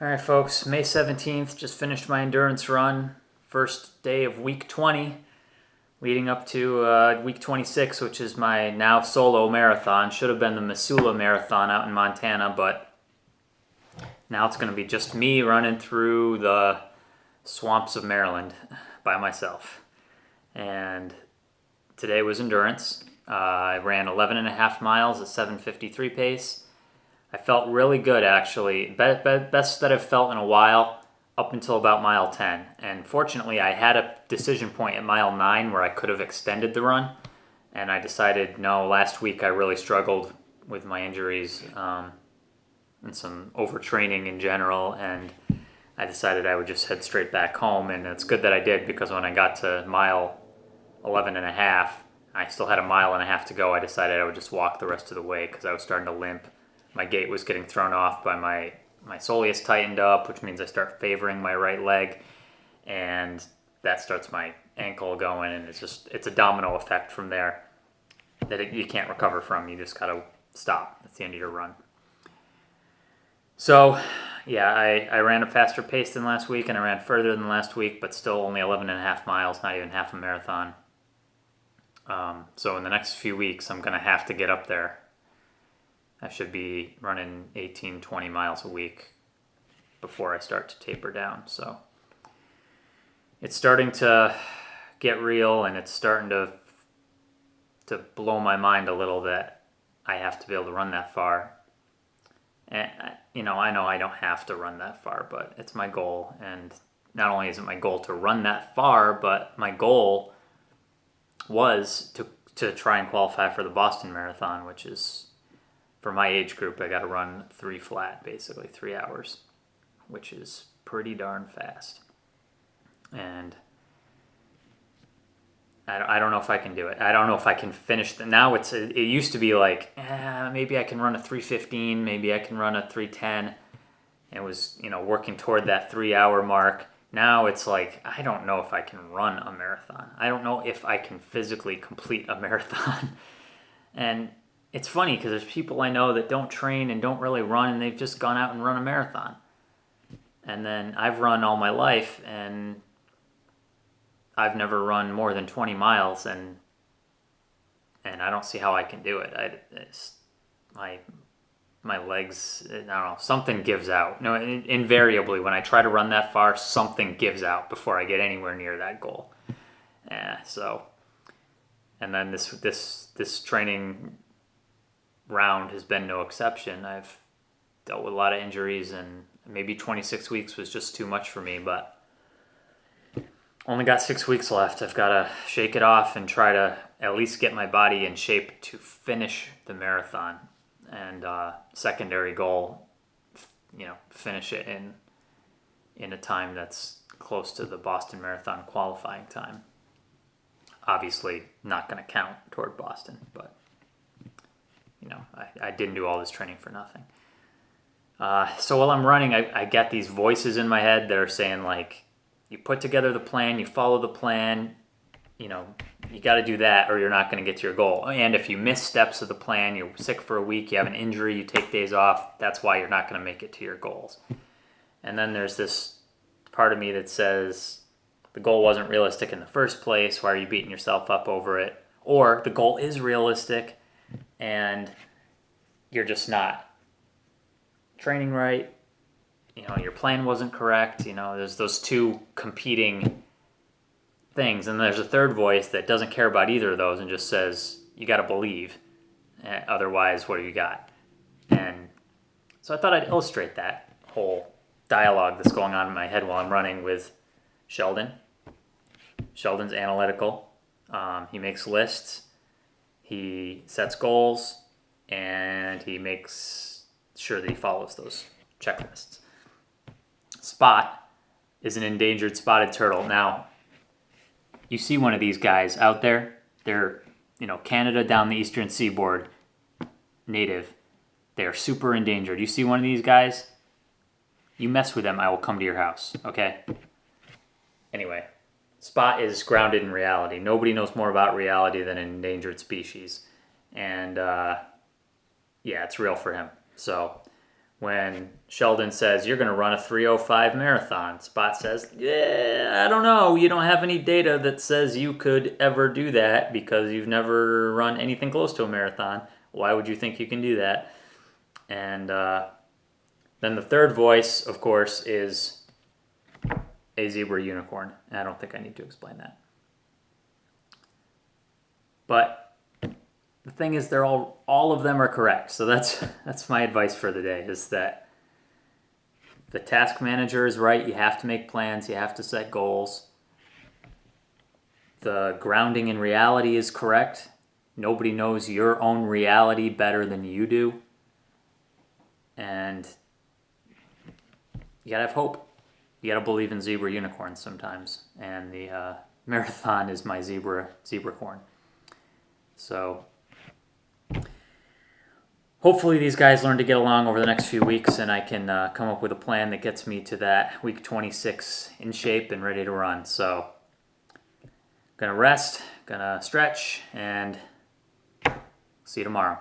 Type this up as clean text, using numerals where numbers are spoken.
All right, folks, May 17th, just finished my endurance run. First day of week 20, leading up to week 26, which is my now solo marathon. Should have been the Missoula Marathon out in Montana, but now it's going to be just me running through the swamps of Maryland by myself. And today was endurance. I ran 11 and a half miles at 7:53 pace. I felt really good, actually. Best that I've felt in a while, up until about mile 10. And fortunately, I had a decision point at mile 9 where I could have extended the run. And I decided, no, last week I really struggled with my injuries and some overtraining in general. And I decided I would just head straight back home. And it's good that I did, because when I got to mile 11 and a half, I still had a mile and a half to go. I decided I would just walk the rest of the way because I was starting to limp. My gait was getting thrown off by my soleus tightened up, which means I start favoring my right leg, and that starts my ankle going, and it's a domino effect from there that you can't recover from. You just gotta stop. That's the end of your run. So, yeah, I ran a faster pace than last week, and I ran further than last week, but still only 11 and a half miles, not even half a marathon. So in the next few weeks, I'm gonna have to get up there. I should be running 18, 20 miles a week before I start to taper down. So it's starting to get real, and it's starting to blow my mind a little that I have to be able to run that far. And I know I don't have to run that far, but it's my goal. And not only is it my goal to run that far, but my goal was to try and qualify for the Boston Marathon, which is, for my age group, I got to run 3 flat, basically 3 hours, which is pretty darn fast. And I don't know if I can do it. I don't know if I can finish now. It used to be like, maybe I can run a 3:15, maybe I can run a 3:10. It was, working toward that 3-hour mark. Now it's like, I don't know if I can run a marathon. I don't know if I can physically complete a marathon. And it's funny because there's people I know that don't train and don't really run, and they've just gone out and run a marathon. And then I've run all my life, and I've never run more than 20 miles, and I don't see how I can do it. My legs, I don't know, something gives out. No, invariably, when I try to run that far, something gives out before I get anywhere near that goal. And then this training round has been no exception. I've dealt with a lot of injuries, and maybe 26 weeks was just too much for me, but only got 6 weeks left. I've got to shake it off and try to at least get my body in shape to finish the marathon. And secondary goal, finish it in a time that's close to the Boston Marathon qualifying time. Obviously not going to count toward Boston, but I didn't do all this training for nothing. So while I'm running, I get these voices in my head that are saying, like, you put together the plan, you follow the plan, you got to do that or you're not going to get to your goal. And if you miss steps of the plan, you're sick for a week, you have an injury, you take days off, that's why you're not going to make it to your goals. And then there's this part of me that says, the goal wasn't realistic in the first place, why are you beating yourself up over it? Or the goal is realistic, and you're just not training right, your plan wasn't correct, there's those two competing things. And there's a third voice that doesn't care about either of those and just says, you got to believe, otherwise what do you got? And so I thought I'd illustrate that whole dialogue that's going on in my head while I'm running with Sheldon. Sheldon's analytical. He makes lists, he sets goals, and he makes sure that he follows those checklists. Spot is an endangered spotted turtle. Now, you see one of these guys out there, they're, Canada down the eastern seaboard, native. They're super endangered. You see one of these guys, you mess with them, I will come to your house, okay? Anyway, Spot is grounded in reality. Nobody knows more about reality than an endangered species. And, it's real for him. So When Sheldon says, you're going to run a 3:05 marathon, Spot says, yeah, I don't know. You don't have any data that says you could ever do that because you've never run anything close to a marathon. Why would you think you can do that? And then the third voice, of course, is a zebra unicorn. And I don't think I need to explain that. But the thing is, they're all of them are correct. So that's my advice for the day, is that the task manager is right. You have to make plans. You have to set goals. The grounding in reality is correct. Nobody knows your own reality better than you do. And you gotta have hope. You gotta believe in zebra unicorns sometimes. And the marathon is my zebra corn. So hopefully these guys learn to get along over the next few weeks, and I can come up with a plan that gets me to that week 26 in shape and ready to run. So gonna rest, gonna stretch, and see you tomorrow.